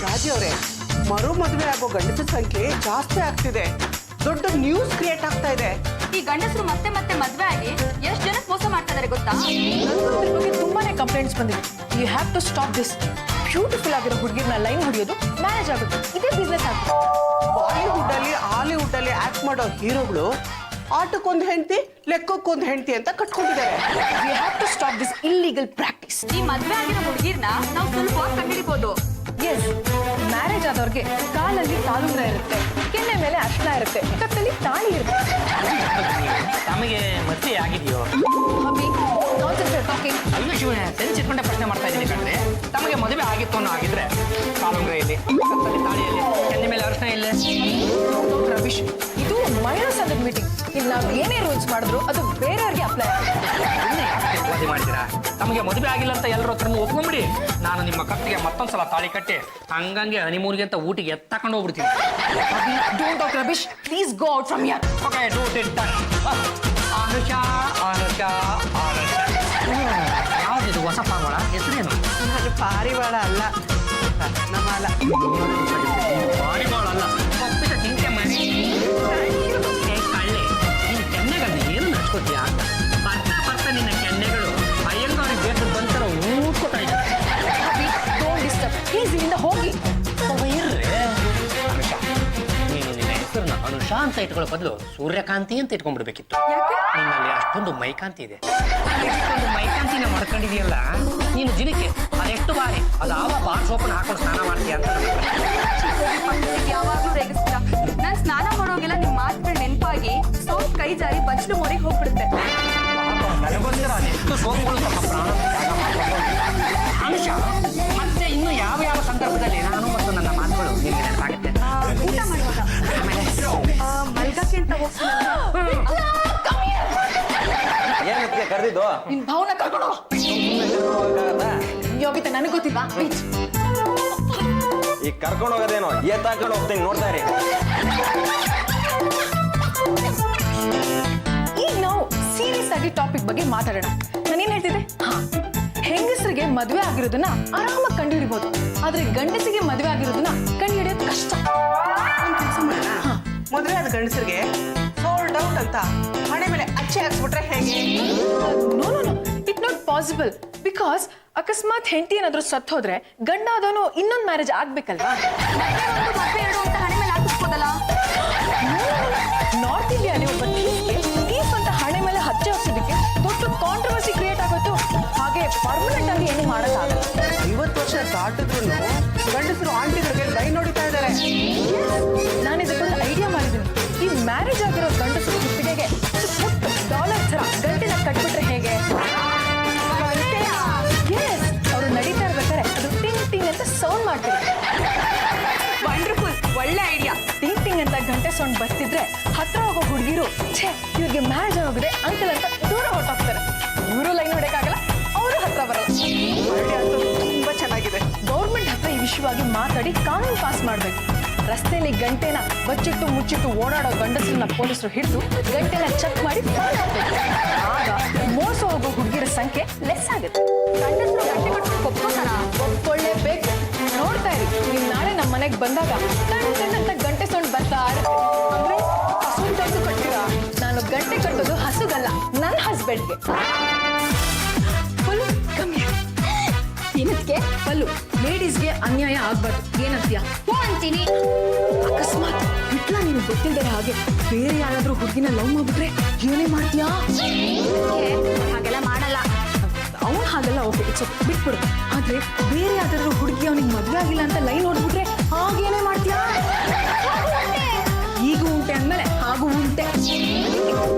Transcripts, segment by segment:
ರಾಜಿ ಅವರೇ, ಮರು ಮದುವೆ ಆಗೋ ಗಂಡಸರ ಸಂಖ್ಯೆ ಜಾಸ್ತಿ ಆಗ್ತಿದೆ. ದೊಡ್ಡ ನ್ಯೂಸ್ ಕ್ರಿಯೇಟ್ ಆಗ್ತಾ ಇದೆ. ಈ ಗಂಡಸರು ಮತ್ತೆ ಮತ್ತೆ ಮದ್ವೆ ಆಗಿ ಎಷ್ಟು ಜನಕ್ಕೆ ಮೋಸ ಮಾಡ್ತಾ ಇದಾರೆ ಗೊತ್ತಾ? ನನಗೂ ಇದ್ರ ಬಗ್ಗೆ ತುಂಬಾನೇ ಕಂಪ್ಲೇಂಟ್ಸ್ ಬಂದಿದೆ. You have to stop this. Beautiful ಆಗಿರೋ ಹುಡುಗಿರ್ನ ಲೈನ್ ಹೊಡಿಯೋದು, ಮ್ಯಾರೇಜ್ ಆಗುತ್ತೆ, ಇದೇ ಬಿಸ್ನೆಸ್ ಆಗುತ್ತೆ. ಬಾಲಿವುಡ್ ಅಲ್ಲಿ ಹಾಲಿವುಡ್ ಅಲ್ಲಿ ಆಕ್ಟ್ ಮಾಡೋ ಹೀರೋಗಳು ಆಟಕ್ಕೊಂದು ಹೆಂಡತಿ ಲೆಕ್ಕಕ್ಕೊಂದು ಹೆಂಡತಿ ಅಂತ ಕಟ್ಕೊಂಡಿದ್ದಾರೆ. You have to stop this illegal practice. ಈ ಮದ್ವೆ ಆಗಿರೋ ಹುಡುಗಿರ್ನ ನಾವು ಸುಲಭವಾಗಿ ಕಂಡುಹಿಡಿಬಹುದು. ಎಸ್, ಮ್ಯಾರೇಜ್ ಆದವ್ರಿಗೆ ಕಾಲಲ್ಲಿ ಕಾಲುಂಗ್ರ ಇರುತ್ತೆ, ಕೆನ್ನೆ ಮೇಲೆ ಅರ್ಶನ ಇರುತ್ತೆ, ಕತ್ತಲ್ಲಿ ತಾಳಿ ಇರುತ್ತೆ. ತಮಗೆ ಮದುವೆ ಆಗಿದೆಯೋ? Mummy, concentrate talking. ಅಯ್ಯೋ ಶಿವನೇ, ಸೆನ್ಸ್ ಇಟ್ಕೊಂಡೆ ಪ್ರಶ್ನೆ ಮಾಡ್ತಾ ಇದ್ದೀನಿ ಕಣ್ರೆ. ತಮಗೆ ಮದುವೆ ಆಗಿತ್ತು ಅನ್ನೋ ಆಗಿದ್ರೆ ಕಾಲುಂಗ್ರ ಇಲ್ಲಿ, ಕತ್ತಲ್ಲಿ ತಾಳಿಯಲ್ಲಿ, ಕೆನ್ನೆ ಮೇಲೆ ಅರ್ಶನ ಇಲ್ಲೇ. ರವೀಶ್, ಇದು ಮೈನಸ್ ಅಂಡ್ ಮೀಟಿಂಗ್. ಇಲ್ಲಿ ನಾವು ಏನೇ ರೂಲ್ಸ್ ಮಾಡಿದ್ರು ಅದು ಬೇರೆಯವ್ರಿಗೆ ಅಪ್ಲೈ ವರದಿ ಮಾಡಿದ್ದೀರಾ? ತಮಗೆ ಮದುವೆ ಆಗಿಲ್ಲ ಅಂತ ಎಲ್ಲರ ಹತ್ರ ಒಪ್ಕೊಂಬಿಡಿ. ನಾನು ನಿಮ್ಮ ಕತ್ತಿಗೆ ಮತ್ತೊಂದ್ಸಲ ತಾಳಿ ಕಟ್ಟಿ ಹಂಗಂಗೆ ಹನಿಮೂನ್ಗೆ ಅಂತ ಊಟಿಗೆ ಎತ್ತಾಕೊಂಡು ಹೋಗ್ಬಿಡ್ತೀನಿ. Don't talk Ravish, please go out from here. Okay, don't it done. Anusha Anusha Anusha. ಯಾವ್ದಿದು ಹೊಸ ಪಾರಿವಾಳ? ಹೆಸರೇನು? ನಾನು ಪಾರಿವಾಳ ಅಲ್ಲ, ರತ್ನಮಾಲ. ಪಾರಿವಾಳ ಅಲ್ಲ, ಪಪ್ಪಿಟ ತಿಂಕೆ ಮನೆ. ಕಳ್ಳೆ, ನಿನ್ನ ಕೆನ್ನೆಗಳನ್ನ ಏನು ನಡ್ಸ್ಕೊತೀಯಾ ಅಂತ ಬರ್ತಾ ಬರ್ತಾ ನಿನ್ನ ಕೆನ್ನೆಗಳು ಅಯ್ಯಂಗಾರಿ ಬೇಸದ ಬಂತರ ಊದ್ಕೋತಾ ಇದ್ದಾರೆ. ಡೋಂಟ್ ಡಿಸ್ಟರ್ಬ್, ಪ್ಲೀಸ್ ಇಲ್ಲಿಂದ ಹೋಗಿ. ಅನುಷಾ, ನೀನು ನಿನ್ನ ಹೆಸರನ್ನ ಅನುಷಾ ಅಂತ ಇಟ್ಕೊಳ್ಳೋ ಬದಲು ಸೂರ್ಯಕಾಂತಿ ಅಂತ ಇಟ್ಕೊಂಡ್ಬಿಡ್ಬೇಕಿತ್ತು. ನಿನ್ನಲ್ಲಿ ಅಷ್ಟೊಂದು ಮೈಕಾಂತಿ ಇದೆ. ಇಷ್ಟೊಂದು ಮೈಕಾಂತಿನ ಮಾಡ್ಕೊಂಡಿದೆಯಲ್ಲ ನೀನು ದಿನಕ್ಕೆ ಅದೆಷ್ಟು ಬಾರಿ ಅದಾವ ಬಾರ್ ಸೋಪನ್ನ ಹಾಕೊಂಡು ಸ್ನಾನ ಮಾಡ್ತೀಯ ಅಂತ ಯಾವಾಗ್ಲೂ ರೇಗಿಸ್ತೀರಾ. ನಾನ್ ಸ್ನಾನ ಮಾಡೋಗೆಲ್ಲ ನಿಮ್ ಮಾತುಗಳು ನೆನಪಾಗಿ ಸೋಪ್ ಕೈ ಜಾರಿ ಬಚ್ಚಲು ಮೊರೆಗೆ ಹೋಗ್ಬಿಡುತ್ತೆ. ನನಗೋಸ್ಕರ ಅದೆಷ್ಟು ಸೋಮುಗಳು ತಮ್ಮ ಪ್ರಾಣ ತ್ಯಾಗ ಮಾಡ್ಕೊಂಡು. ಅನುಷಾ, ಮತ್ತೆ ಇನ್ನು ಯಾವ ಯಾವ ಸಂದರ್ಭದಲ್ಲಿ ನಾನು ಮತ್ತು ನನ್ನ ಮಾತುಗಳು ನಿಮಗೆ ನೆನಪಾಗುತ್ತೆ? ಊಟ ಮಾಡುವಾಗ ಮಲ್ಗಕ್ಕೆ ಅಂತ ಹೋಗ್ತೀನಿ. ಏನಕ್ಕೆ ಕರೆದಿದ್ದು? ನಿನ್ ಭಾವನ ಕರ್ಕೊಂಡು ಯೋಗಿತ ನನಗೆ ಗೊತ್ತಿಲ್ವಾ? ಈಗ ಕರ್ಕೊಂಡು ಹೋಗೋದೇನೋ ಎತ್ತಾಕೊಂಡು ಹೋಗ್ತೀನಿ, ನೋಡ್ತಾ ಇರಿ. ಈಗ ನಾವು ಸೀರಿಯಸ್ ಆಗಿ ಟಾಪಿಕ್ ಬಗ್ಗೆ ಮಾತಾಡೋಣ. ನಾನೇನ್ ಹೇಳ್ತಿದ್ದೆ? ಹೆಂಗಸರಿಗೆ ಮದುವೆ ಆಗಿರೋದನ್ನ ಆರಾಮಾಗಿ ಕಂಡು ಹಿಡಿಬಹುದು, ಆದ್ರೆ ಗಂಡಸಿಗೆ ಮದುವೆ ಆಗಿರೋದನ್ನ ಕಂಡು ಹಿಡಿಯೋದು ಕಷ್ಟ. ಒಂದ್ ಕೆಲಸ ಮಾಡೋಣ, ಮದುವೆ ಆದ ಗಂಡಸರಿಗೆ ಸೋಲ್ಡ್ ಔಟ್ ಅಂತ ಹಣೆ ಮೇಲೆ ಅಚ್ಚೆ ಹಾಕ್ಸ್ಬಿಟ್ರೆ ಹೇಗೆ? No no no, it not possible. Because ಅಕಸ್ಮಾತ್ ಹೆಂಡತಿ ಏನಾದ್ರೂ ಸತ್ತು ಹೋದ್ರೆ ಗಂಡ ಆದವನು ಇನ್ನೊಂದು ಮ್ಯಾರೇಜ್ ಆಗ್ಬೇಕಲ್ವಾ? ಮತ್ತೆ ಎರಡು ಅಂತ ಹಣೆ ಮೇಲೆ ಹಾಕಿಸ್ಬೋದಲ್ಲ. ನಾರ್ತ್ ಇಂಡಿಯಾಲಿ ಒಬ್ಬ ಥೀಫ್ ಅಂತ ಹಣೆ ಮೇಲೆ ಹಚ್ಚೆ ಹಾಕ್ಸೋದಕ್ಕೆ ದೊಡ್ಡ ಕಾಂಟ್ರವರ್ಸಿ ಕ್ರಿಯೇಟ್ ಆಗೋಯ್ತು. ಹಾಗೆ ಪರ್ಮನೆಂಟ್ ಆಗಿ ಏನು ಮಾಡೋಕ್ಕಾಗಲ್ಲ. 50 ವರ್ಷ ದಾಟಿದ್ರು ಗಂಡಸರು ಆಂಟಿಗಳಿಗೆ ಕೈ ನೋಡಿತಾ ಇದ್ದಾರೆ. ನಾನು ಇದಕ್ಕೊಂದು ಐಡಿಯಾ ಮಾಡಿದ್ದೀನಿ. ಈ ಮ್ಯಾರೇಜ್ ಆಗಿರೋ ಗಂಡಸರು ಕುತ್ತಿಗೆಗೆ $1 ಥರ ಗಂಟೆನ ಕಟ್ಬಿಟ್ರೆ ಹೇಗೆ? ಎಸ್, ಅವರು ನಡೀತಾ ಇರ್ಬೇಕಾದ್ರೆ ಅದು ಟಿಂಗ್ ಟಿಂಗ್ ಅಂತ ಸೌಂಡ್ ಮಾಡ್ತಾರೆ. ವಂಡರ್ಫುಲ್, ಒಳ್ಳೆ ಐಡಿಯಾ. ಟಿಂಗ್ ಟಿಂಗ್ ಅಂತ ಗಂಟೆ ಸೌಂಡ್ ಬರ್ತಿದ್ರೆ ಹತ್ರ ಹೋಗೋ ಹುಡುಗಿರು ಛೇ ಇವ್ರಿಗೆ ಮ್ಯಾರೇಜ್ ಆಗೋಗಿದೆ ಅಂಕಲ್ ಅಂತ ದೂರ ಹೊರಟೋಗ್ತಾರೆ. ಇವರು ಲೈನ್ ಹೊಡೆಯಕ್ಕಾಗಲ್ಲ, ಅವರು ಹತ್ರ ಬರಲ್ಲ. ಐಡಿಯಾ ಅಂತೂ ತುಂಬಾ ಚೆನ್ನಾಗಿದೆ. ಗೌರ್ಮೆಂಟ್ ಹತ್ರ ಈ ವಿಷಯವಾಗಿ ಮಾತಾಡಿ ಕಾನೂನು ಪಾಸ್ ಮಾಡಬೇಕು. ರಸ್ತೆಯಲ್ಲಿ ಗಂಟೆನ ಬಚ್ಚಿಟ್ಟು ಮುಚ್ಚಿಟ್ಟು ಓಡಾಡೋ ಗಂಡಸರನ್ನ ಪೊಲೀಸರು ಹಿಡಿದು ಗಂಟೆನ ಚೆಕ್ ಮಾಡಿ ಫೈನ್ ಹಾಕ್ಬೇಕು. ಆಗ ಮೋಸ ಹೋಗೋ ಹುಡುಗಿರ ಸಂಖ್ಯೆ ಲೆಸ್ ಆಗುತ್ತೆ. ಗಂಡಸರು ಗಂಟೆ ಕಟ್ಕೊಂಡು ಒಪ್ಕೋತಾರ? ಒಪ್ಕೊಳ್ಳೇಬೇಕು. ನೋಡ್ತಾ ಇರಿ, ನೀವು ನಾಳೆ ನಮ್ಮ ಮನೆಗೆ ಬಂದಾಗ ಅಂತ ಗಂಟೆ ಸೌಂಡ್ ಬರ್ತಾ ಇರುತ್ತೆ. ಅಂದ್ರೆ ಹಸು ತಂದು ಕಟ್ತೀರಾ? ನಾನು ಗಂಟೆ ಕಟ್ಟೋದು ಹಸುಗಲ್ಲ, ನನ್ನ ಹಸ್ಬೆಂಡ್ಗೆ. ಫುಲ್ ಕಮ್ಮಿ ಏನಕ್ಕೆ ಪಲ್ಲು ಲೇಡೀಸ್ಗೆ ಅನ್ಯಾಯ ಆಗ್ಬಾರ್ದು. ಏನಂತೀಯ? ಹ್ಞೂ ಅಂತೀನಿ. ಅಕಸ್ಮಾತ್ ಬಿಟ್ಲ ನೀನು ಗೊತ್ತಿಲ್ಲದೆ ಹಾಗೆ ಬೇರೆ ಯಾರಾದ್ರೂ ಹುಡುಗಿನ ಲವ್ ಮಾಡ್ಬಿಟ್ರೆ ಏನೇ ಮಾಡ್ತೀಯಾ? ಹಾಗೆಲ್ಲ ಮಾಡಲ್ಲ. ಅವನು ಹಾಗೆಲ್ಲ ಓಕೆ, ಇಟ್ಸ್ ಓಕೆ, ಬಿಟ್ಬಿಡು. ಆದ್ರೆ ಬೇರೆ ಯಾವ್ದಾದ್ರು ಹುಡುಗಿ ಅವನಿಗೆ ಮದುವೆ ಆಗಿಲ್ಲ ಅಂತ ಲೈನ್ ನೋಡ್ಬಿಟ್ರೆ ಹಾಗೇನೇ ಮಾಡ್ತೀಯಾ? ಈಗ ಉಂಟೆ ಅಂದ್ಮೇಲೆ ಹಾಗೂ ಉಂಟೆ.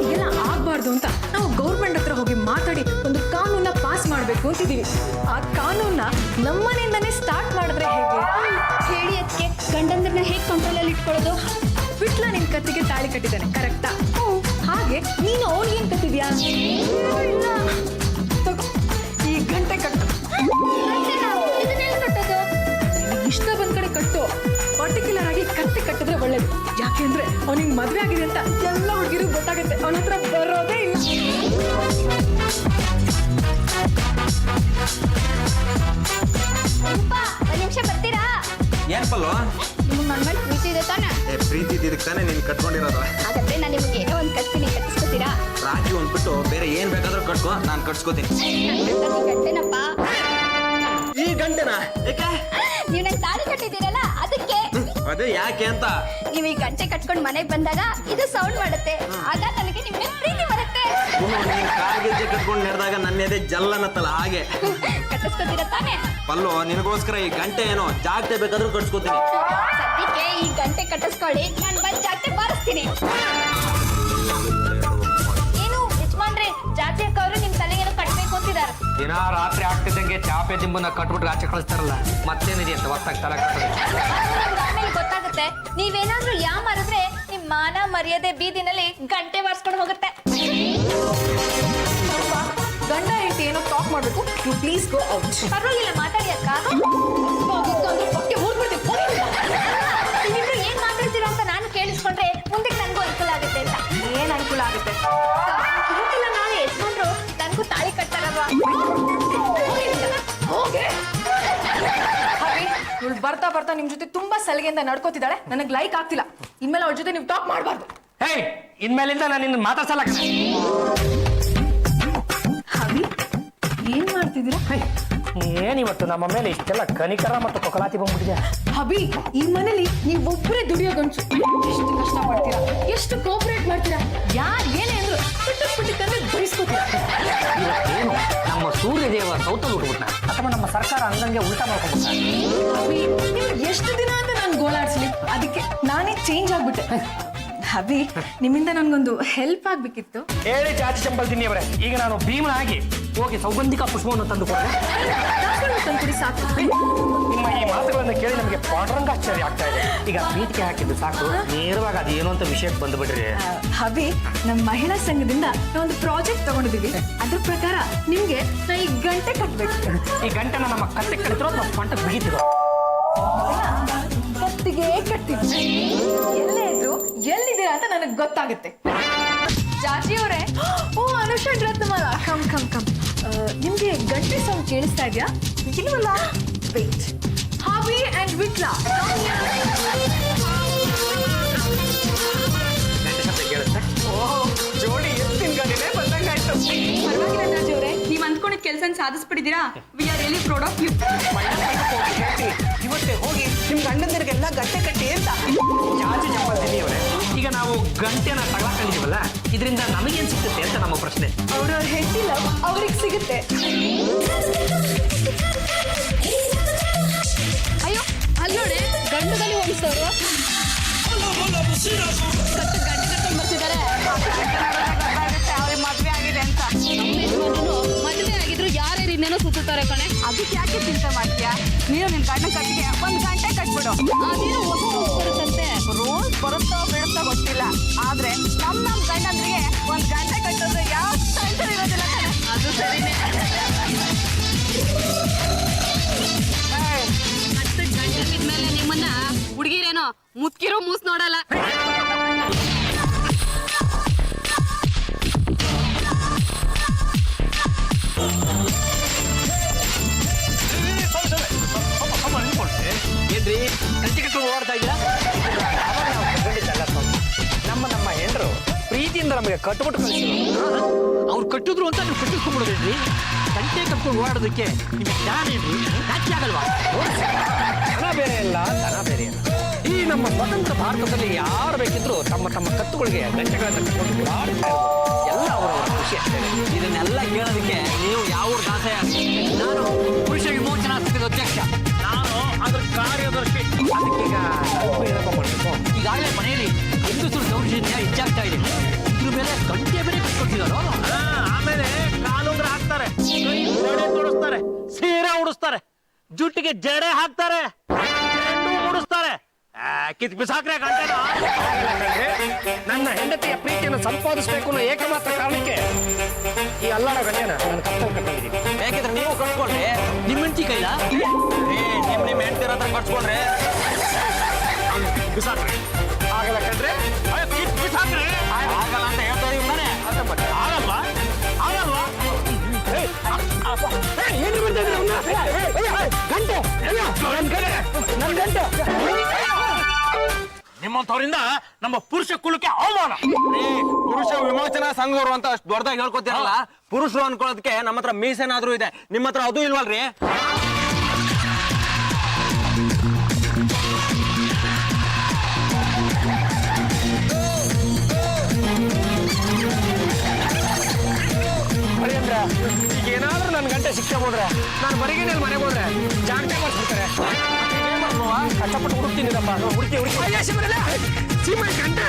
ಈಗೆಲ್ಲ ಆಗ್ಬಾರ್ದು ಅಂತ ನಾವು ಗೌರ್ಮೆಂಟ್ ಹತ್ರ ಹೋಗಿ ಮಾತಾಡಿ ಒಂದು ಕಾನೂನ ಪಾಸ್ ಮಾಡ್ಬೇಕು ಅಂತಿದೀವಿ. ಆ ಕಾನೂನ್ನ ನಮ್ಮನೆಯಿಂದಾನೇ ಸ್ಟಾರ್ಟ್ ಮಾಡಿದ್ರೆ ಹೇಗೆ? ಹೇಳಿ ಅದಕ್ಕೆ ಗಂಡಂದ್ರನ್ನ ಹೇಗೆ ಕಂಟ್ರೋಲಲ್ಲಿ ಇಟ್ಕೊಳ್ಳೋದು? ಬಿಟ್ಲ ನಿನ್ ಕತ್ತಿಗೆ ತಾಳಿ ಕಟ್ಟಿದ್ದಾನೆ, ಕರೆಕ್ಟಾ? ಹಾಗೆ ನೀನು ಅವನಿಗೇನ್ ಕಟ್ಟಿದ್ಯಾ? ತಗೋ, ಈ ಗಂಟೆ ಕಟ್ಟು. ಇದನ್ನೆಲ್ಲ ಕಟ್ಟೋದು? ನಿನಗೆ ಇಷ್ಟ ಬಂದ ಕಡೆ ಕಟ್ಟು. ಪರ್ಟಿಕ್ಯುಲರ್ ಆಗಿ ಕತ್ತೆ ಕಟ್ಟಿದ್ರೆ ಒಳ್ಳೇದು. ಯಾಕೆಂದ್ರೆ ಅವನಿಗೆ ಮದ್ವೆ ಆಗಿದೆ ಅಂತ ಎಲ್ಲ ಹುಡುಗಿರು ಗೊತ್ತಾಗುತ್ತೆ. ಅವನ ಹತ್ರ ಬರೋದೇ ಇಲ್ಲ. ಒಂದ್ ನಿಮಿಷ ಬರ್ತೀರಾ? ಏನ್ ಪಲ್ಲು ನಿಮ್ಗೆ ನನ್ನ ಮೇಲೆ ಪ್ರೀತಿ ಇದೆ ತಾನೆ? ಪ್ರೀತಿ ಇದಕ್ಕೆ ತಾನೇ ನೀನ್ ಕಟ್ಕೊಂಡಿರೋದು. ಹಾಗಾದ್ರೆ ನಾನು ನಿಮ್ಗೆ ಏನೋ ಒಂದು ಕಟ್ತೀನಿ, ಕಟ್ಟಿಸ್ಕೊತೀರಾ? ರಾಖಿ ಒಂದ್ಬಿಟ್ಟು ಬೇರೆ ಏನ್ ಬೇಕಾದ್ರೂ ಕಟ್ಕೋ, ನಾನ್ ಕಟ್ಸ್ಕೊತೀನಿ. ಗಂಟೆನಪ್ಪ. ಈ ಗಂಟೆನಾ? ಯಾಕೆ? ನೀವು ನಂಗೆ ತಾಳಿ ಕಟ್ಟಿದ್ದೀರಲ್ಲ ಅದಕ್ಕೆ. ಅದೇ ಯಾಕೆ ಅಂತ. ನೀವು ಈ ಗಂಟೆ ಕಟ್ಕೊಂಡು ಮನೆಗೆ ಬಂದಾಗ ಇದು ಸೌಂಡ್ ಮಾಡುತ್ತೆ, ಆಗ ನನಗೆ ನಿಮ್ಮ ಮೇಲೆ ಪ್ರೀತಿ ಬರುತ್ತೆ. ನೀನ್ ಕಾಲ್ಗೆಜ್ಜೆ ಕಟ್ಕೊಂಡು ನಡೆದಾಗ ನನ್ನ ಎದೆ ಜಲ್ಲನತ್ತಲ್ಲ ಹಾಗೆ. ಕಟ್ಟಿಸ್ಕೊತೀರಾ ತಾನೆ? ಪಲ್ಲು ನಿನಗೋಸ್ಕರ ಈ ಗಂಟೆ ಏನೋ ಜಾಗಟೆ ಬೇಕಾದ್ರೂ ಕಟ್ಸ್ಕೊತೀನಿ. ಸದ್ಯಕ್ಕೆ ಈ ಗಂಟೆ ಕಟ್ಟಿಸ್ಕೊಳ್ಳಿ, ನಾನು ಬಂದು ಜಾಗಟೆ ಬಾರಿಸ್ತೀನಿ. ಏನು ಯಜಮಾನ್ರೆ, ಜಾತಿ ಅಕ್ಕ ಅವರು ನಿಮ್ ತಲೆಗೇನೋ ಕಟ್ಬೇಕು ಅಂತಿದ್ದಾರೆ. ದಿನ ರಾತ್ರಿ ಆಗ್ತಿದ್ದಂಗೆ ಚಾಪೆ ದಿಂಬನ್ನ ಕಟ್ಬಿಟ್ರೆ ಆಚೆ ಕಳಿಸ್ತಾರಲ್ಲ, ಮತ್ತೇನಿದೆ ಅಂತ ಹೊತ್ತಾಗಿ ತಲೆ ಕಟ್ಟೋದು. ಆಮೇಲೆ ಗೊತ್ತಾಗುತ್ತೆ, ನೀವೇನಾದ್ರೂ ಮಾರಿದ್ರೆ ನಿಮ್ ಮಾನ ಮರ್ಯಾದೆ ಬೀದಿನಲ್ಲಿ ಗಂಟೆ ಬಾರಿಸ್ಕೊಂಡು ಹೋಗುತ್ತೆ. ಗಂಡ ಹೆಂಡತಿ ಏನೋ ಟಾಕ್ ಮಾಡ್ಬೇಕು, ಯು ಪ್ಲೀಸ್ ಗೋ ಔಟ್. ಪರವಾಗಿಲ್ಲ, ಮಾತಾಡಿ ಅಕ್ಕ. ನೀವಿಬ್ರು ಏನ್ ಮಾತಾಡ್ತೀರಾ ಅಂತ ನಾನು ಕೇಳಿಸ್ಕೊಂಡ್ರೆ ಮುಂದೆ ನನಗೂ ಅನುಕೂಲ ಆಗುತ್ತೆ ಅಂತ. ಏನ್ ಅನುಕೂಲ ಆಗುತ್ತೆ? ಇವತ್ತೆಲ್ಲ ನಾಳೆ ಯಜಮಾನ್ರು ನನಗೂ ತಾಳಿ ಕಟ್ತಾರಲ್ವಾ? ಇವಳು ಬರ್ತಾ ಬರ್ತಾ ನಿಮ್ ಜೊತೆ ತುಂಬಾ ಸಲಿಗೆಯಿಂದ ನಡ್ಕೋತಿದ್ದಾಳೆ, ನನಗೆ ಲೈಕ್ ಆಗ್ತಿಲ್ಲ. ಇನ್ಮೇಲೆ ಅವ್ರ ಜೊತೆ ನೀವು ಟಾಕ್ ಮಾಡಬಾರ್ದು. ಹೇ, ಇನ್ಮೇಲಿಂದ ನಾನು ನಿನ್ನ ಮಾತಾಡ್ಸಲ್ಲ ಕಣೆ. ಹವಿ, ಏನ್ ಮಾಡ್ತಿದ್ದೀರಾ? ಏನಿವತ್ತು ನಮ್ಮ ಮೇಲೆ ಇಷ್ಟೆಲ್ಲ ಕನಿಕರ ಮತ್ತು ಕೊಕಲಾತಿ ಬಂದ್ಬಿಟ್ಟಿದೆ. ಹಬಿ, ಈ ಮನೇಲಿ ನೀವೊಬ್ಬರೇ ದುಡಿಯೋ ಗಂಡಸು. ಎಷ್ಟು ಕಷ್ಟ ಪಡ್ತೀರಾ, ಎಷ್ಟು ಕೋಪರೇಟ್ ಮಾಡ್ತೀರಾ. ಯಾರು ಏನೇ ಅಂದ್ರು ಪುಟ್ಟಕ್ಕಂದ್ರೆ ಬಯಸ್ಕೋತೀರಾ. ಇವತ್ತೇನು ನಮ್ಮ ಸೂರ್ಯದೇವ ಸೌತಲ್ಲಿ ಉಟ್ಬಿಟ್ಟ ಅಥವಾ ನಮ್ಮ ಸರ್ಕಾರ ಹಂಗಂಗೆ ಉಲ್ಟಾ ಮಾಡ್ಕೊಂಡ್ಬಿಟ್ಟ. ಹಬಿ, ನೀವು ಎಷ್ಟು ದಿನ ಅಂತ ನಾನು ಗೋಳಾಡ್ಸ್ಲಿ, ಅದಕ್ಕೆ ನಾನೇ ಚೇಂಜ್ ಆಗ್ಬಿಟ್ಟೆ. ಹಬಿ, ನಿಮ್ಮಿಂದ ನನ್ಗೊಂದು ಹೆಲ್ಪ್ ಆಗ್ಬೇಕಿತ್ತು. ಹೇಳಿ ಜಾತಿ ಚಂಪಲ್ ತಿನ್ನಿ ಅವರೇ, ಈಗ ನಾನು ಭೀಮನಾಗಿ ಹೋಗಿ ಸೌಗಂಧಿಕ ಪುಷ್ಪವನ್ನು ತಂದು ಕೊಟ್ಟೆ. ತಂದ್ಕೊಡಿ ಸಾಕು. ನಿಮ್ಮ ಈ ಮಾತುಗಳನ್ನು ಕೇಳಿ ನಮಗೆ ಪಾಂಡುರಂಗಾಶ್ಚರ್ಯ ಆಗ್ತಾ ಇದೆ. ಈಗ ಪ್ರೀತಿಗೆ ಹಾಕಿದ್ದು ಸಾಕು, ನೇರವಾಗಿ ಅದೇನು ಅಂತ ವಿಷಯಕ್ಕೆ ಬಂದುಬಿಡ್ರಿ. ಹಬಿ, ನಮ್ಮ ಮಹಿಳಾ ಸಂಘದಿಂದ ಒಂದು ಪ್ರಾಜೆಕ್ಟ್ ತಗೊಂಡಿದೀವಿ. ಅದ್ರ ಪ್ರಕಾರ ನಿಮ್ಗೆ ನಾ ಈ ಗಂಟೆ ಕಟ್ಬೇಕು. ಈ ಗಂಟೆನ ನಮ್ಮ ಕತ್ತೆ ಕಟ್ಟಿರೋ ನಮ್ಮ ಸ್ವಂಟಕ್ಕೆ ಬಿಗಿತಿರೋ ಕತ್ತಿಗೆ ಕಟ್ಟಿದ್ವಿ. ಎಲ್ಲೇ ಇದ್ರು ಎಲ್ಲಿದ್ದೀರಾ ಅಂತ ನನಗೆ ಗೊತ್ತಾಗುತ್ತೆ. ಜಾತಿಯವರೇ, ಓ Anusha Ratnamala, come come come. ನಿಮ್ಗೆ ಗಂಟೆ ಸೌಂಡ್ ಕೇಳಿಸ್ತಾ ಇದೆಯಾ? ಇಲ್ವಲ್ಲ, ವೇಟ್. ಹಾವಿ ಅಂಡ್ ವಿಟ್ಲಾ, ಜೋಡಿ ಎತ್ತಿನ ಗಾಡಿನೇ ಬಂದಂಗಾಯ್ತು. ಪರವಾಗಿಲ್ಲ ಜಾತಿಯವರೇ, ನೀವು ಅಂದ್ಕೊಂಡಿದ್ದ ಕೆಲಸ ಸಾಧಿಸ್ಬಿಟ್ಟಿದ್ದೀರಾ. We are really proud of you. ಇವತ್ತೇ ಹೋಗಿ ನಿಮ್ ಗಂಡಂದಿರಿಗೆಲ್ಲ ಗಂಟೆ ಕಟ್ಟಿ ಅಂತ. ಜಾತಿ ಚಂಪಲ್ ತಿನ್ನಿ ಅವರೇ, ಈಗ ನಾವು ಗಂಟೆನ ತಗೊಳ್ಕೊಂಡಿದ್ದೀವಲ್ಲ, ಇದರಿಂದ ನಮಗೇನು ಸಿಗುತ್ತೆ ಅಂತ ನಮ್ಮ ಪ್ರಶ್ನೆ. ಅವ್ರವ್ರ ಹೆಂಡತಿ ಲವ್ ಅವ್ರಿಗೆ ಸಿಗುತ್ತೆ. ಅಯ್ಯೋ, ಅಲ್ಲಿ ನೋಡಿ, ಗಂಡದಲ್ಲಿ ಹೋಲಿಸೋರು ಗಂಟೆ ಕಟ್ಕೊಂಡು ಬರ್ತಿದ್ದಾರೆ. ಅವ್ರಿಗೆ ಮದ್ವೆ ಆಗಿದೆ ಅಂತ. ಮದುವೆ ಆಗಿದ್ರು ಯಾರ್ಯಾರು ಇನ್ನೇನೋ ಸುತ್ತಾರೆ ಕಣೆ. ಅದಕ್ಕೆ ಯಾಕೆ ಚಿಂತೆ ಮಾಡ್ತೀಯಾ? ನೀನು ನಿನ್ ಗಂಡನ ಕಟ್ಟಿಗೆ ಒಂದ್ ಗಂಟೆ ಕಟ್ಬಿಡು. ಅದೇನೋ ಹೊಸ ಬರುತ್ತಂತೆ. ರೋಸ್ ಬರುತ್ತೋ ಬಿಡುತ್ತೋ ಗೊತ್ತಿಲ್ಲ, ಆದ್ರೆ ನಮ್ಮ ಗಂಡಂದ್ರಿಗೆ ಒಂದ್ ಗಂಟೆ ಕಟ್ಟೋದು ಯಾವ ಟೆನ್ಷನ್ ಇರೋದಿಲ್ಲ ಕಣೆ. ಅದು ಸರಿನೇ. ಮತ್ತೆ ಗಂಟೆ ಬಿದ್ಮೇಲೆ ನಿಮ್ಮನ್ನ ಹುಡುಗಿರೇನೋ ಮುತ್ಕಿರೋ ಮೂಸ್ ನೋಡಲ್ಲ. ಏನ್ರಿ ಗಂಟೆ ಕಟ್ಕೊಂಡು ಓಡ್ತಾ ಇದ್ದೀರಾ? ನಮ್ಮ ಹೆಂಡರು ಪ್ರೀತಿಯಿಂದ ನಮಗೆ ಕಟ್ಬಿಟ್ಟು ಕಳಿಸಿದ್ರು. ಅವ್ರು ಕಟ್ಟಿದ್ರು ಅಂತ ನೀವು ಕಟ್ಟಿಸ್ಕೊಂಡ್ಬಿಡೋದೇನ್ರಿ? ಗಂಟೆ ಕಟ್ಕೊಂಡು ಓಡೋದಕ್ಕೆ ನಿಮಗೆ ಯಾರೇನ್ರಿ ನಾಚಿ ಆಗಲ್ವಾ? ಹಣ ಬೇರೆ ಇಲ್ಲ, ದನ ಬೇರೆ ಇಲ್ಲ. ಈ ನಮ್ಮ ಸ್ವತಂತ್ರ ಭಾರತದಲ್ಲಿ ಯಾರು ಬೇಕಿದ್ರು ತಮ್ಮ ತಮ್ಮ ಕತ್ತುಗಳಿಗೆ ಗಂಟೆಗಳನ್ನು ಕಟ್ಕೊಂಡು ಓಡಾಡ್ತಾ ಇರ್ಬೋದು. ಎಲ್ಲ ಅವರವರ ಖುಷಿ ಅಷ್ಟೇ. ಇದನ್ನೆಲ್ಲ ಕೇಳೋದಕ್ಕೆ ನೀವು ಯಾವ ಊರ್ ದಾಸೆ? ನಾನು ಪುರುಷ ವಿಮೋಚನಾ ಸಂಘದ ಅಧ್ಯಕ್ಷ. ನಾನು ಅದ್ರ ಕಾರ್ಯದರ್ಶಿ. ಅದಕ್ಕೀಗ ಏನಪ್ಪ ಮಾಡಬೇಕು? ಈಗಾಗಲೇ ಮನೆಯಲ್ಲಿ ಹೆಂಗಸರು ದೌರ್ಜನ್ಯ ಹೆಚ್ಚಾಗ್ತಾ ಇದೆ. ಇದ್ರ ಮೇಲೆ ಗಂಟೆ ಬೇರೆ ಕಟ್ಕೊಳ್ತಿದಾರೋ. ಆಮೇಲೆ ಕಾಲುಂಗ್ರ ಹಾಕ್ತಾರೆ, ಜಡೆ ತೊಡಿಸ್ತಾರೆ, ಸೀರೆ ಉಡಿಸ್ತಾರೆ, ಜುಟ್ಟಿಗೆ ಜಡೆ ಹಾಕ್ತಾರೆ, ಚೆಂಡು ಉಡಿಸ್ತಾರೆ. ಕಿತ್ ಬಿಸಾಕ್ರೆ ಗಂಟೆನ. ನನ್ನ ಹೆಂಡತಿಯ ಪ್ರೀತಿಯನ್ನು ಸಂಪಾದಿಸಬೇಕು ಅನ್ನೋ ಏಕಮಾತ್ರ ಕಾರಣಕ್ಕೆ ಈ ಅಲ್ಲಾಡ ಗಂಟೆನ ನಾನು ಕತ್ತಲ್ಲಿ ಕಟ್ಕೊಂಡಿದ್ದೀನಿ. ಬೇಕಿದ್ರೆ ನೀವು ಕಟ್ಕೊಂಡ್ರೆ ನಿಮ್ಮ ಹೆಂಡತಿ ಕೈಲ ನಿಮ್ ಹೆಂಡ್ತಿರ ಹತ್ರ ಕಟ್ಸ್ಕೊಂಡ್ರೆ ಬಿಸಾಕ್ರೆ ಆಗಲ್ಲ ಕಂಡ್ರೆ, ಕಿತ್ ಬಿಸಾಕ್ರೆ ಆಗಲ್ಲ ಅಂತ ಹೇಳ್ತಾ ಇದೀವಿ ತಾನೆ. ಆಗಲ್ವಾ? ಆಗಲ್ವಾ? ಏನು ಗಂಟೆ ನಿಮ್ಮಂಥವ್ರಿಂದ ನಮ್ಮ ಪುರುಷ ಕುಲಕ್ಕೆ ಅವಮಾನ. ಪುರುಷ ವಿಮೋಚನಾ ಸಂಘವರು ಅಂತ ಅಷ್ಟು ದೊಡ್ಡದಾಗಿ ಹೇಳ್ಕೊತೀರಲ್ಲ, ಪುರುಷರು ಅನ್ಕೊಳ್ಳೋದಕ್ಕೆ ನಮ್ಮ ಹತ್ರ ಮೀಸೇನಾದ್ರೂ ಇದೆ, ನಿಮ್ಮ ಹತ್ರ ಅದು ಇಲ್ವಲ್ರಿ? ಈಗ ಏನಾದ್ರೂ ನನ್ನ ಗಂಟೆ ಶಿಕ್ಷೆ ಹೋದ್ರೆ ನಾನು ಬರಿಗೇನಲ್ಲಿ ಮನೆಗೆ ಹೋದ್ರೆ ಜಾಗಟೆ ಮಾಡಿಸ್ಬಿಡ್ತಾರೆ. ಕಷ್ಟಪಟ್ಟು ಹುಡುಕ್ತೀನಿರಪ್ಪ, ಹುಡುಕಿ ಗಂಟೆ.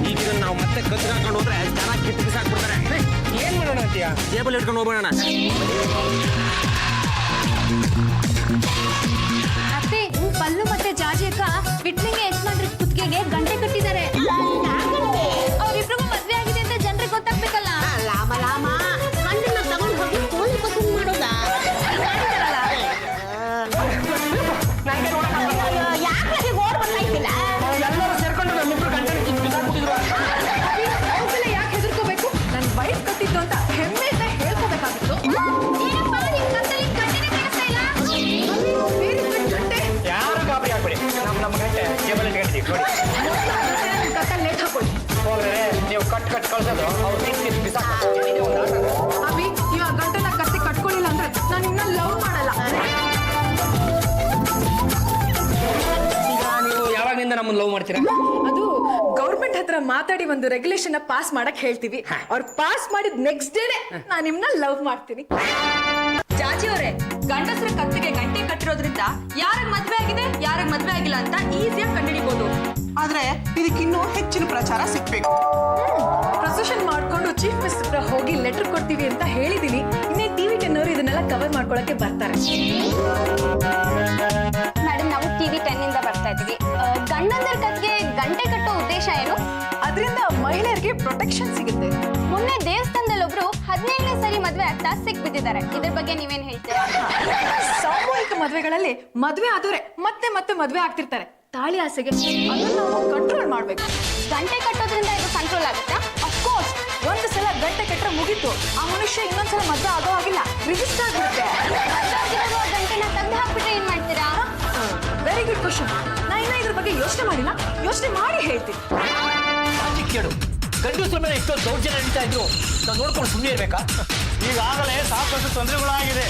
ಈಗ ಇದನ್ನ ನಾವು ಮತ್ತೆ ಕತ್ತು ಹಾಕೊಂಡು ಹೋದ್ರೆ ಚೆನ್ನಾಗಿ ಕಿತ್ತು ಬಿಸಾಕ್ಬಿಡ್ತಾರೆ. ಏನ್ ಮಾಡೋಣ ಅಂತೀಯ? ಟೇಬಲ್ ಇಟ್ಕೊಂಡು ಹೋಗೋಣ. ಅತ್ತೆ ಪಲ್ಲು ಮತ್ತೆ ಜಾಜಿ ಅಕ್ಕ ಬಿಟ್ಲಿಂಗೆ ಯಜಮಾನ್ರ ಕುತ್ತಿಗೆಗೆ ಗಂಟೆ ಕಟ್ಟಿದ್ದಾರೆ. ಅವ್ರಿಬ್ರಿಗೂ ಮದ್ವೆ ಆಗಿದೆ ಅಂತ ಜನರಿಗೆ ಗೊತ್ತಾಗ್ಬೇಕಲ್ಲ. ಹಣ್ಣನ್ನ ತಗೊಂಡು ಹೋಗಿ ಕೋಳಿ ಬದುಕು ಮಾಡೋದಾ? ಯಾಕೆ ಓಡ್ ಬರ್ತಾಯಿಲ್ಲ? ಎಲ್ಲರೂ ಸೇರ್ಕೊಂಡು ನಮ್ಮಿಬ್ರು ಗಂಟೆ ಬಿಸಾಕ್ಬಿಟ್ಟಿದ್ರು. ಅವಕ್ಕೆಲ್ಲ ಯಾಕೆ ಹೆದರ್ಕೋಬೇಕು? ನನ್ನ ವೈಫ್ ಕಟ್ಟಿದ್ದು ಅಂತ ಹೆಮ್ಮೆಯಿಂದ ಹೇಳ್ಕೋಬೇಕಾಗಿತ್ತು. ಏನಪ್ಪಾ ನಿಮ್ ಕತ್ತಲ್ಲಿ ಗಂಟೆನೇ ಕಾಣಿಸ್ತಾ ಇಲ್ಲ? ಬೇರೆ ಗಂಟೆ ಯಾರು ಗಾಬರಿ ಆಗ್ಬೇಡಿ, ನಮ್ಮ ಗಂಟೆ ಟೇಬಲ್ ಇಟ್ಕೊಂಡಿದ್ದೀವಿ ನೋಡಿ. ಕತ್ತಲ್ಲಿ ನೇಟ್ ಹಾಕೊಳ್ಳಿ. ಹೋದ್ರೆ ನೀವು ಕಟ್ ಕಳ್ಸೋದು ಅವ್ರು ಕಿತ್ತು ಬಿಸಾಕ್ತಾರೆ. ಅಭಿ ಇವಾಗ ಗಂಟೆನ ಕತ್ತಿ ಕಟ್ಕೊಳ್ಳಿಲ್ಲ ಅಂದ್ರೆ ನಾನು ಇನ್ನ ಲವ್ ಮಾಡಲ್ಲ. ಈಗ ನೀವು ಯಾವಾಗಿಂದ ನಮ್ಮನ್ನ ಲವ್ ಮಾಡ್ತೀರಾ? ಅದು ಗೌರ್ಮೆಂಟ್ ಹತ್ರ ಮಾತಾಡಿ ಒಂದು ರೆಗ್ಯುಲೇಷನ್ ಪಾಸ್ ಮಾಡಕ್ ಹೇಳ್ತೀವಿ. ಅವ್ರು ಪಾಸ್ ಮಾಡಿದ ನೆಕ್ಸ್ಟ್ ಡೇನೆ ನಾನು ನಿಮ್ನ ಲವ್ ಮಾಡ್ತೀನಿ. ಜಾಜಿ ಅವರೇ, ಗಂಡಸರ ಕತ್ತಿಗೆ ಗಂಟೆ ಕಟ್ಟಿರೋದ್ರಿಂದ ಯಾರಿಗ್ ಮದ್ವೆ ಆಗಿದೆ ಯಾರಿಗ್ ಮದ್ವೆ ಆಗಿಲ್ಲ ಅಂತ ಈಸಿಯಾಗಿ ಕಂಡುಹಿಡಿಬಹುದು. ಆದ್ರೆ ಇದಕ್ಕಿನ್ನೂ ಹೆಚ್ಚಿನ ಪ್ರಚಾರ ಸಿಗ್ಬೇಕು. ಪ್ರೊಸೆಷನ್ ಮಾಡ್ಕೊಂಡು ಚೀಫ್ ಮಿನಿಸ್ಟರ್ ಹೋಗಿ ಲೆಟರ್ ಕೊಡ್ತೀವಿ ಅಂತ ಹೇಳಿದೀನಿ. ಇನ್ನೇ ಟಿವಿ 10 ಅವರು ಇದನ್ನೆಲ್ಲ ಕವರ್ ಮಾಡ್ಕೊಳಕ್ಕೆ ಬರ್ತಾರೆ. ಮೇಡಮ್ ನಾವು ಟಿವಿ 10 ಇಂದ ಬರ್ತಾ ಇದೀವಿ. ಗಂಡಂದರ ಕತ್ಗೆ ಗಂಟೆ ಕಟ್ಟೋ ಉದ್ದೇಶ ಏನು? ಅದರಿಂದ ಮಹಿಳೆಯರಿಗೆ ಪ್ರೊಟೆಕ್ಷನ್ ಸಿಗುತ್ತೆ. ಮೊನ್ನೆ ದೇವಸ್ಥಾನದಲ್ಲಿ ಒಬ್ರು 17ನೇ ಸರಿ ಮದ್ವೆ ಆಗ್ತಾ ಸಿಕ್ ಬಿದ್ದಿದ್ದಾರೆ. ಇದ್ರ ಬಗ್ಗೆ ನೀವೇನ್ ಹೇಳ್ತೀರಾ? ಸಾಮೂಹಿಕ ಮದ್ವೆಗಳಲ್ಲಿ ಮದ್ವೆ ಆದವ್ರೆ ಮತ್ತೆ ಮತ್ತೆ ಮದ್ವೆ ಆಗ್ತಿರ್ತಾರೆ. ತಾಳಿ ಆಸೆಗೆ ಅದನ್ನ ನಾವು ಕಂಟ್ರೋಲ್ ಮಾಡ್ಬೇಕು. ಗಂಟೆ ಕಟ್ಟೋದ್ರಿಂದ ಇದು ಕಂಟ್ರೋಲ್ ಆಗುತ್ತಾ? ಅಫ್ಕೋರ್ಸ್, ಒಂದು ಸಲ ಗಂಟೆ ಕಟ್ಟರೆ ಮುಗೀತು. ಆ ಮನುಷ್ಯ ಇನ್ನೊಂದ್ಸಲ ಮದ್ವೆ ಆಗೋ ಆಗಿಲ್ಲ, ರಿಜಿಸ್ಟರ್ ಆಗ್ಬಿಡುತ್ತೆ. ಆ ಗಂಟೆನ ತೆಗ್ದು ಹಾಕ್ಬಿಟ್ರೆ ಏನ್ ಮಾಡ್ತೀರಾ? Very good question. ನಾ ಇನ್ನ ಇದ್ರ ಬಗ್ಗೆ ಯೋಚನೆ ಮಾಡಿಲ್ಲ, ಯೋಚನೆ ಮಾಡಿ ಹೇಳ್ತೀನಿ. ಕೇಳು, ಗಂಡಸರ ಮೇಲೆ ಇಷ್ಟೊಂದು ದೌರ್ಜನ್ಯ ನಡೀತಾ ಇದ್ರು ನಾವು ನೋಡ್ಕೊಂಡು ಸುಮ್ಮನೆ ಇರ್ಬೇಕಾ? ಈಗಾಗಲೇ ಸಾಕಷ್ಟು ತೊಂದರೆಗಳಾಗಿದೆ.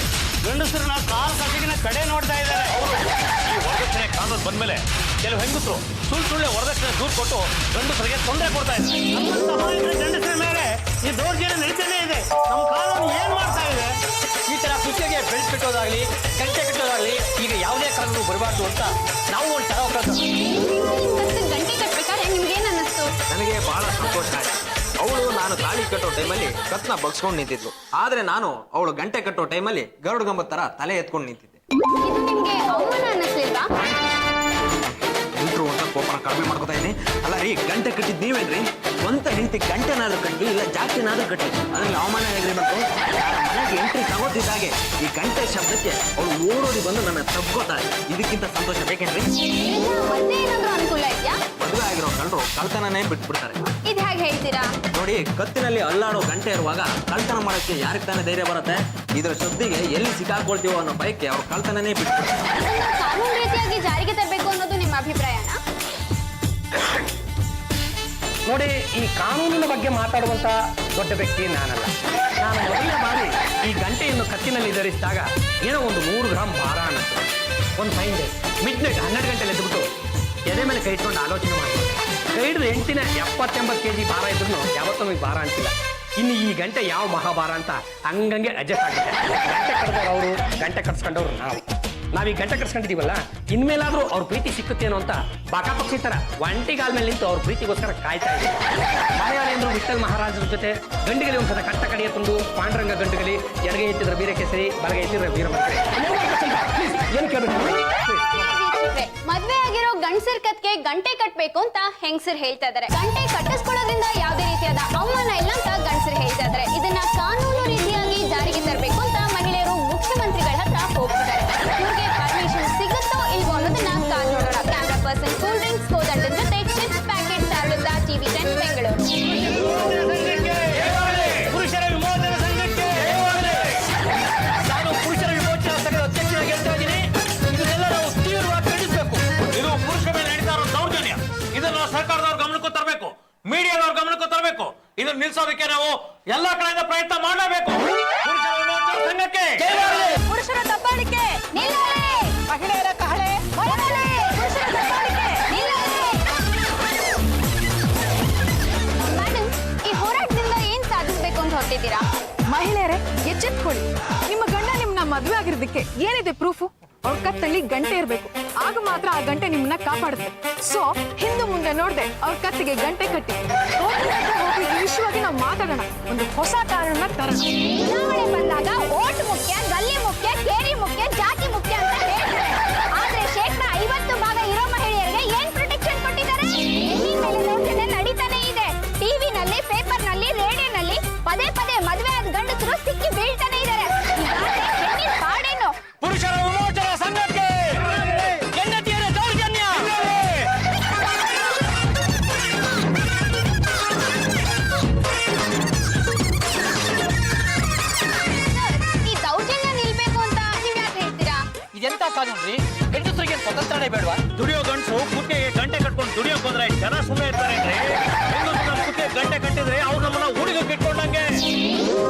ಗಂಡಸರನ್ನ ಕಾಲು ಕಟ್ಟಿಗಿನ ಕಡೆ ನೋಡ್ತಾ ಇದ್ದಾರೆ. ಈ ವರದಕ್ಷಿಣೆ ಕಾನೂನು ಬಂದ್ಮೇಲೆ ಕೆಲವು ಹೆಂಗಸರು ಸುಳ್ಳೆ ವರದಕ್ಷಿಣೆ ದೂರು ಕೊಟ್ಟು ಗಂಡಸರಿಗೆ ತೊಂದರೆ ಕೊಡ್ತಾ ಇದ್ದಾರೆ. ನಮ್ಮ ಸಮಾಜದ ಗಂಡಸರ ಮೇಲೆ ಈ ದೌರ್ಜನ್ಯ ನಡೀತಾನೆ ಇದೆ. ನಮ್ಮ ಕಾನೂನು ಏನ್ ಮಾಡ್ತಾ ಇದೆ? ಈ ತರ ಕುತ್ತಿಗೆಗೆ ಬೆಲ್ಟ್ ಕಟ್ಟೋದಾಗ್ಲಿ, ಗಂಟೆ ಕಟ್ಟೋದಾಗ್ಲಿ ಈಗ ಯಾವುದೇ ಕಾನೂನು ಬರಬಾರ್ದು ಅಂತ ನಾವು ಒಂದು ತರ ಗಂಟೆ ಕಟ್ಬೇಕಾದ್ರೆ ನಿಮ್ಗೇನ್ ಅನ್ನಿಸ್ತು? ನನಗೆ ಬಹಳ ಸಂತೋಷ ಆಯ್ತು. ಅವಳು ನಾನು ತಾಳಿ ಕಟ್ಟೋ ಟೈಮಲ್ಲಿ ಕತ್ನ ಬಗ್ಸ್ಕೊಂಡು ನಿಂತಿದ್ಲು, ಆದ್ರೆ ನಾನು ಅವಳು ಗಂಟೆ ಕಟ್ಟೋ ಟೈಮಲ್ಲಿ ಗರುಡ ಗಂಬದ ತರ ತಲೆ ಎತ್ಕೊಂಡು ನಿಂತಿದ್ದೆ. ಇದು ನಿಮ್ಗೆ ಅವಮಾನ ಅನ್ನಿಸ್ಲಿಲ್ವಾ? ಎಲ್ರು ಅಂತ ಕೋಪನ ಕಡಿಮೆ ಮಾಡ್ಕೊತಾ ಇದ್ದೀನಿ. ಅಲ್ಲ ರೀ, ಗಂಟೆ ಕಟ್ಟಿದ್ ನೀವೇನ್ರಿ? ಸ್ವಂತ ಹೆಂಡತಿ ಗಂಟೆನಾದ್ರೂ ಕಟ್ಟಿ ಇಲ್ಲ ಜಾಸ್ತಿನಾದ್ರೂ ಕಟ್ಟಿ, ಅದ್ರಲ್ಲಿ ಅವಮಾನ ಹೇಗ್ರಿ ಬಂತು? ಮನೆಗೆ ಎಂಟ್ರಿ ತಗೋತಿದ್ದಾಗೆ ಈ ಗಂಟೆ ಶಬ್ದಕ್ಕೆ ಅವಳು ಓಡೋಡಿ ಬಂದು ನನ್ನ ತಗ್ಗೋತಾಳೆ. ಇದಕ್ಕಿಂತ ಸಂತೋಷ ಬೇಕೇನ್ರಿ? ಮತ್ತೆ ಏನಾದ್ರೂ ಅನುಕೂಲ ಇದೆಯಾ? ಮದುವೆ ಆಗಿರೋ ಕಳ್ಳರು ಕಳ್ತನನೇ ಬಿಟ್ಬಿಡ್ತಾರೆ. ಇದು ಹೇಗೆ ಹೇಳ್ತೀರಾ? ನೋಡಿ, ಕತ್ತಿನಲ್ಲಿ ಅಲ್ಲಾಡೋ ಗಂಟೆ ಇರುವಾಗ ಕಳ್ತನ ಮಾಡೋಕ್ಕೆ ಯಾರಿಗೆ ತಾನೇ ಧೈರ್ಯ ಬರುತ್ತೆ? ಇದರ ಶಬ್ದಿಗೆ ಎಲ್ಲಿ ಸಿಕ್ಕಾಕೊಳ್ತೀವೋ ಅನ್ನೋ ಬಯಕೆ ಅವ್ರು ಕಳ್ತನನೇ ಬಿಟ್ಬಿಡ್ತಾರೆ. ಕಾನೂನು ರೀತಿಯಾಗಿ ಜಾರಿಗೆ ತರಬೇಕು ಅನ್ನೋದು ನಿಮ್ಮ ಅಭಿಪ್ರಾಯನಾ? ನೋಡಿ, ಈ ಕಾನೂನಿನ ಬಗ್ಗೆ ಮಾತಾಡುವಂತ ದೊಡ್ಡ ವ್ಯಕ್ತಿ ನಾನಲ್ಲ. ನಾನು ಮೊದಲನೇ ಬಾರಿ ಈ ಗಂಟೆಯನ್ನು ಕತ್ತಿನಲ್ಲಿ ಧರಿಸಿದಾಗ ಏನೋ ಒಂದು 100 ಗ್ರಾಮ್ ಭಾರ ಅನ್ನಿಸ್ತು. ಒಂದು ಫೈನ್ ಡೇ ಮಿಡ್ ನೈಟ್ 12 ಗಂಟೆಲಿ ಎದ್ಬಿಟ್ಟು ಎದೆ ಮೇಲೆ ಕೈ ಇಟ್ಕೊಂಡು ಆಲೋಚನೆ ಮಾಡ್ತೀನಿ. ಕೈ ಹಿಡಿದು 70-80 kg ಭಾರ ಇದ್ರು ಯಾವತ್ತೂ ನಮಗೆ ಭಾರ ಅಂತಿಲ್ಲ. ಇನ್ನು ಈ ಗಂಟೆ ಯಾವ ಮಹಾಭಾರ ಅಂತ ಹಂಗಂಗೆ ಅಡ್ಜಸ್ಟ್ ಆಗುತ್ತೆ. ಗಂಟೆ ಕಟ್ಟಿದವ್ರು ಅವರು, ಗಂಟೆ ಕಟ್ಸ್ಕೊಂಡವ್ರು ನಾವೀಗ ಗಂಟೆ ಕಟ್ಸ್ಕೊಂಡಿದೀವಲ್ಲ, ಇನ್ಮೇಲಾದ್ರೂ ಅವ್ರ ಪ್ರೀತಿ ಸಿಕ್ಕುತ್ತೇನೋ ಅಂತ ಬಾಕಾ ಪಕ್ಷಿ ತರ ಒಂಟಿಗಾಲ್ ಮೇಲೆ ನಿಂತು ಅವ್ರ ಪ್ರೀತಿಗೋಸ್ಕರ ಕಾಯ್ತಾ ಇದ್ದೀವಿ. ಮಲಯಾಳಿಯಂದ್ರು ವಿಠಲ್ ಮಹಾರಾಜರ ಜೊತೆ ಗಂಡುಗಲಿ ಒಂದ್ಸಲ ಕಟ್ಟ ಕಡೆಯ ತಂದು ಪಾಂಡುರಂಗ ಗಂಡುಗಲಿ ಎಡಗೈ ಎತ್ತಿದ್ರ ವೀರಕೇಸರಿ, ಬಲಗೈ ಎತ್ತಿದ್ರ ವೀರಭದ್ರ. ಏನು ಕೇಳಬೇಕು? ಮದ್ವೆ ಆಗಿರೋ ಗಂಡಸರ್ ಕತ್ಗೆ ಗಂಟೆ ಕಟ್ಬೇಕು ಅಂತ ಹೆಂಗಸರು ಹೇಳ್ತಾ ಇದಾರೆ. ಗಂಟೆ ಕಟ್ಟಿಸ್ಕೊಳ್ಳೋದ್ರಿಂದ ಯಾವುದೇ ರೀತಿಯಾದ ಅವಮಾನ ಇಲ್ಲ ಅಂತ ಗಂಡಸರು ಹೇಳ್ತಾ ಇದಾರೆ. ಇದನ್ನ ಕಾನೂನು ರೀತಿಯಾಗಿ ಜಾರಿಗೆ ತರಬೇಕು ಅಂತ ಮಹಿಳೆಯರು ಮುಖ್ಯಮಂತ್ರಿಗಳ ಹತ್ರ ಹೋಗ್ತಿದ್ದಾರೆ. ಇವ್ರಿಗೆ ಪರ್ಮಿಷನ್ ಸಿಗುತ್ತೋ ಇಲ್ವೋ ಅನ್ನೋದನ್ನ ಕಾದ್ ನೋಡೋಣ. ಕ್ಯಾಮ್ರಾ ಪರ್ಸನ್ ಕೂಲ್ ಡ್ರಿಂಕ್ಸ್ ಕೋದಂಡನ್ ಜೊತೆ ಚಿಪ್ಸ್ ಪ್ಯಾಕೆಟ್ ಸಾರುತ್ತಾ ಟಿವಿ 10 ಬೆಂಗಳೂರು. ಇದನ್ನ ನಿಲ್ಸೋದಕ್ಕೆ ನಾವು ಎಲ್ಲಾ ಕಡೆಯಿಂದ ಪ್ರಯತ್ನ ಮಾಡಲೇಬೇಕು. ಪುರುಷರ ಮೋರ್ಚಾ ಸಂಘಕ್ಕೆ ಪುರುಷರ ದಬ್ಬಾಳಿಕೆ ಮಹಿಳೆಯರ ಕಹಳೆ ಪುರುಷರ ದಬ್ಬಾಳಿಕೆ ಮೇಡಮ್, ಈ ಹೋರಾಟದಿಂದ ಏನ್ ಸಾಧಿಸ್ಬೇಕು ಅಂತ ಹೊರಟಿದ್ದೀರಾ? ಮಹಿಳೆಯರೇ ಎಚ್ಚೆತ್ಕೊಳ್ಳಿ. ನಿಮ್ಮ ಗಂಡ ನಿಮ್ಮನ್ನ ಮದುವೆ ಆಗಿರೋದಕ್ಕೆ ಏನಿದೆ ಪ್ರೂಫು? ಅವ್ರ ಕತ್ತಲ್ಲಿ ಗಂಟೆ ಇರಬೇಕು, ಆಗ ಮಾತ್ರ ಆ ಗಂಟೆ ನಿಮ್ಮನ್ನ ಕಾಪಾಡುತ್ತೆ. ಸೊ ಹಿಂದೆ ಮುಂದೆ ನೋಡ್ದೆ ಅವ್ರ ಕತ್ತಿಗೆ ಗಂಟೆ ಕಟ್ಟಿ ಹೋಗಿ ಈ ವಿಷಯವಾಗಿ ನಾವು ಮಾತಾಡೋಣ, ಒಂದು ಹೊಸ ಕಾರಣ ತರೋಣ. ಚುನಾವಣೆ ಬಂದಾಗ ಓಟ್ ಮುಖ್ಯ, ಗಲ್ಲಿ ಮುಖ್ಯ, ಕೇರಿ ಮುಖ್ಯ, ಜಾತಿ ಮುಖ್ಯ ಅಂತ ಹೇಳ್ತಾರೆ. ಆದ್ರೆ 50% ಇರೋ ಮಹಿಳೆಯರಿಗೆ ಏನ್ ಪ್ರೊಟೆಕ್ಷನ್ ಕೊಟ್ಟಿದ್ದಾರೆ? ಹೆಣ್ಣಿನ ಮೇಲೆ ದೌರ್ಜನ್ಯ ನಡೀತಾನೆ ಇದೆ. ಟಿವಿನಲ್ಲಿ, ಪೇಪರ್ನಲ್ಲಿ, ರೇಡಿಯೋನಲ್ಲಿ ಪದೇ ಪದೇ ಮದುವೆ ಆದ ಗಂಡಸರು ಸಿಕ್ಕಿ ಬೀಳ್ತಾನೆ ಇದ್ದಾರೆ. ಹೆಣ್ಣಿನ ಪಾಡೇನು? ಪುರುಷರ ವಿಮೋಚನಾ ಸಂಘಕ್ಕೆ ಹೆಂಡತಿಯರ ದೌರ್ಜನ್ಯ ಈ ದೌರ್ಜನ್ಯ ನಿಲ್ಬೇಕು ಅಂತ ನೀವ್ ಯಾಕೆ ಹೇಳ್ತೀರಾ? ಇದೆಂತ ಕಾನೂನು ರೀ? ಹೆಂಗಸರಿಗೆ ಸ್ವತಂತ್ರನೇ ಬೇಡವಾ? ದುಡಿಯೋ ಗಂಡಸು ಕುತ್ತಿಗೆಗೆ ಗಂಟೆ ಕಟ್ಕೊಂಡು ದುಡಿಯೋಕ್ ಹೋದ್ರೆ ಜನ ಸುಮ್ಮನೆ ಇರ್ತಾರೆ. ಕುತ್ತಿಗೆ ಗಂಟೆ ಕಟ್ಟಿದ್ರೆ ಅವ್ರು ನಮ್ಮನ್ನ ಹುಡುಗಕ್ಕೆ ಇಟ್ಕೊಂಡಂಗೆ.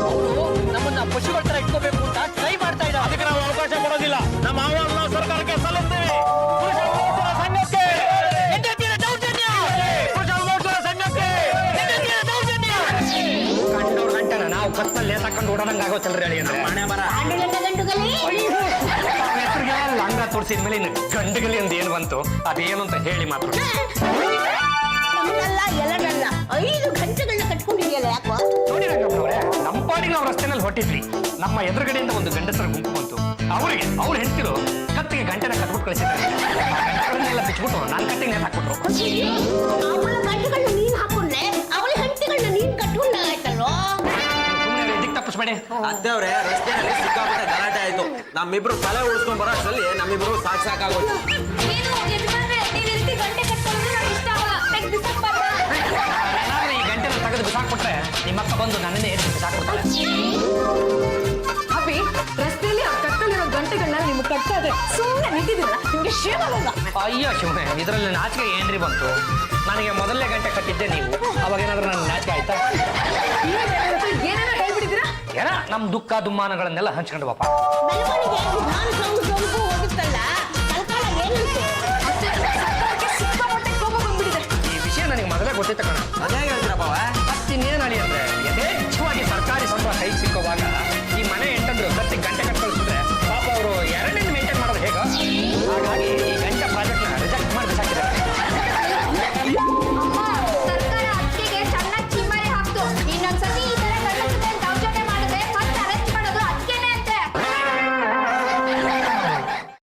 ಅವರು ನಮ್ಮನ್ನ ಪಶುಗಳ ತರ ಇಟ್ಕೋಬೇಕು ಅಂತ ಟ್ರೈ ಮಾಡ್ತಾ ಇದ್ದಾರೆ. ಅದಕ್ಕೆ ನಾವು ಅವಕಾಶ ಕೊಡೋದಿಲ್ಲ. ನಮ್ಮ ಆಹ್ವಾನ ನಾವು ಸರ್ಕಾರಕ್ಕೆ ಸಲ್ಲಿಸ್ತೇವೆ. ಪುರುಷರ ವಿಮೋಚನಾ ಸಂಘಕ್ಕೆ ಹೆಂಡತಿಯರ ದೌರ್ಜನ್ಯ! ಪುರುಷರ ವಿಮೋಚನಾ ಸಂಘಕ್ಕೆ ಹೆಂಡತಿಯರ ದೌರ್ಜನ್ಯ! ಕಂಡವ್ರ ಗಂಟನ ನಾವು ಕತ್ತಲ್ಲಿ ನೇತಾಕೊಂಡು ಓಡೋದಂಗ ಆಗೋತಿಲ್ರಿ ಹೇಳಿ ಅಂದ್ರೆ ಮನೆ ಬರ ಹೆಸರಿಗೆ ಲಂಗ ತೋರಿಸಿದ ಮೇಲೆ ಇನ್ನು ಗಂಡುಗಲಿ ಅಂತ ಏನು ಬಂತು, ಅದೇನು ಅಂತ ಹೇಳಿ ಮಾತ್ರ. ನಮ್ಮನ್ನೆಲ್ಲ ಎಲ್ಲರಲ್ಲ 5 ಗಂಟೆಗಳನ್ನ ಕಟ್ಕೊಂಡಿದೆಯಲ್ಲ ಯಾಕೋ? ನೋಡಿ ರಂಗಮ್ಮನವ್ರೆ, ನಮ್ಮ ಪಾಡಿಗೆ ನಾವು ರಸ್ತೆನಲ್ಲಿ ಹೊಟ್ಟಿದ್ವಿ. ನಮ್ಮ ಎದುರುಗಡೆಯಿಂದ ಒಂದು ಗಂಡಸರ ಗುಂಪು ಬಂತು. ಅವ್ರಿಗೆ ಅವ್ರು ಹೆಂಡ್ತಿರು ಕತ್ತಿಗೆ ಗಂಟೆನ ಕಟ್ಬಿಟ್ಟು ಕಳಿಸಿದ್ದಾರೆ. ಗಂಟೆಗಳನ್ನೆಲ್ಲ ಬಿಚ್ಬಿಟ್ಟು ನಾನು ಕತ್ತಿಗೆ ನೇತು ಹಾಕ್ಬಿಟ್ರು. ಅವಳ ಗಂಟೆಗಳನ್ನ ನೀನ್ ಹಾಕೊಂಡೆ, ಅವಳ ಹೆಂಡತಿಗಳನ್ನ ನೀನ್ ಕಟ್ಕೊಂಡಾಗಾಯ್ತಲ್ವೋ? ಸುಮ್ಮನೆ ಇದಕ್ಕೆ ತಪ್ಪಿಸ್ಬೇಡಿ. ಅದ್ದವ್ರೆ ರಸ್ತೆಯಲ್ಲಿ ಸಿಕ್ಕಾಪಟ್ಟೆ ಗಲಾಟೆ ಆಯ್ತು. ನಮ್ಮಿಬ್ರು ತಲೆ ಉಳಿಸ್ಕೊಂಡ್ ಬರೋ ಅಷ್ಟರಲ್ಲಿ ನಮ್ಮಿಬ್ರು ಸಾಕಾಗೋಯ್ತು. ಏನು ಯಜಮಾನ್ರೆ, ನೀವ್ ಈ ರೀತಿ ಗಂಟೆ ಕಟ್ಕೊಳ್ಳೋದು ನನಗೆ ಇಷ್ಟ ಆಗಲ್ಲ. ತೆಗ್ದು ಬಿಸಾಕ್ಬಾರ್ದಾ? ಏನಾದ್ರೂ ಈ ಗಂಟೆನ ತೆಗೆದು ಬಿಸಾಕ್ಬಿಟ್ರೆ ನಿಮ್ಮ ಅಕ್ಕ ಬಂದು ನನ್ನನ್ನೇ ಎದ್ದು ಬಿಸಾಕ್ಬಿಡ್ತಾರೆ. ಅಭಿ, ರಸ್ತೆಯಲ್ಲಿ ಆ ಕತ್ತಲಿರೋ ಗಂಟೆಗಳನ್ನ ನಿಮ್ಗೆ ಕಟ್ತಾ ಇದೆ, ಸುಮ್ಮನೆ ನಿಂತಿದ್ದೀರಲ್ಲ, ನಿಮ್ಗೆ ಶೇಮ್ ಆಗಲ್ಲ? ಅಯ್ಯೋ ಶಿವನೇ, ಇದರಲ್ಲಿ ನಾಚಿಕೆ ಏನ್ರಿ ಬಂತು? ನನಗೆ ಮೊದಲನೇ ಗಂಟೆ ಕಟ್ಟಿದ್ದೆ ನೀವು, ಅವಾಗ ಏನಾದ್ರೂ ನನ್ನ ನಾಚಿಕೆ ಆಯ್ತಾ? ಏನೇನೋ ಹೇಳ್ಬಿಟ್ಟಿದ್ದೀರಾ? ಏನ ನಮ್ಮ ದುಃಖ ದುಮ್ಮಾನಗಳನ್ನೆಲ್ಲ ಹಂಚ್ಕೊಂಡು ಬಾಪ. ಮೆರವಣಿಗೆ ವಿಧಾನಸೌಧದವರೆಗೂ ಹೋಗುತ್ತಲ್ಲ, ಕಲ್ಕಾಲ ಏನಂತೆ? ಮತ್ತೆ ಸರ್ಕಾರಕ್ಕೆ ಸಿಕ್ಕಾಪಟ್ಟೆ ಕೋಪ ಬಂದ್ಬಿಟ್ಟಿದೆ. ಈ ವಿಷಯ ನನಗೆ ಮೊದಲೇ ಗೊತ್ತಿತ್ತ ಕಣ. ಅದೇ ಹೇಳ್ತೀರಾ ಬಾವ? ಮತ್ತಿನ್ನೇನು ಅಳಿ ಅಂದ್ರೆ ಯಥೇಚ್ಛವಾಗಿ ಸರ್ಕಾರಿ ಸಂಬಳ ಕೈಗೆ ಸಿಕ್ಕುವಾಗ ಈ ಮನೆ ಎಂಟಂದ್ರು ಪ್ರತಿ ಗಂಟೆ ಕಟ್ ಕಳಿಸಿದ್ರೆ ಪಾಪ ಅವರು ಎರಡನೇ ಮೇಂಟೈನ್ ಮಾಡೋದು ಹೇಗ? ಹಾಗಾಗಿ ಈ ಗಂಟೆ ಪ್ರಾಜೆಕ್ಟ್ನ ರಿಜೆಕ್ಟ್ ಮಾಡಿ ಬಿಸಾಕಿದ್ದಾರೆ. ಅಮ್ಮ, ಸರ್ಕಾರ ಅಕ್ಕಿಗೆ ಸಣ್ಣ ಚಿಮ್ಮರೆ ಹಾಕ್ತು. ಇನ್ನೊಂದ್ಸತಿ